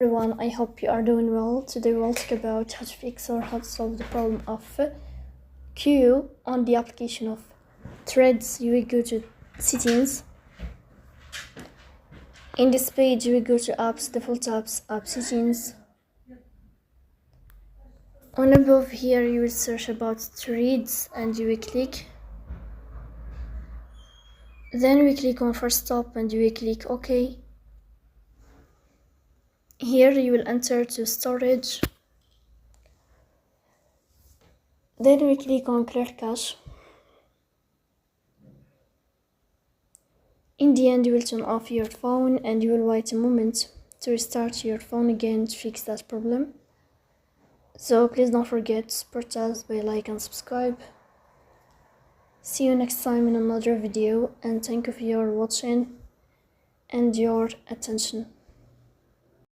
everyone, I hope you are doing well. Today we'll talk about how to fix or how to solve the problem of queue on the application of Threads. You will go to settings. In this page you will go to apps, default apps, app settings. On above here you will search about Threads and you will click. Then we click on first stop and you will click OK. Here you will enter to storage. Then we click on clear cache. In the end you will turn off your phone and you will wait a moment to restart your phone again to fix that problem. So please don't forget to support us by like and subscribe. See you next time in another video, and thank you for your watching and your attention.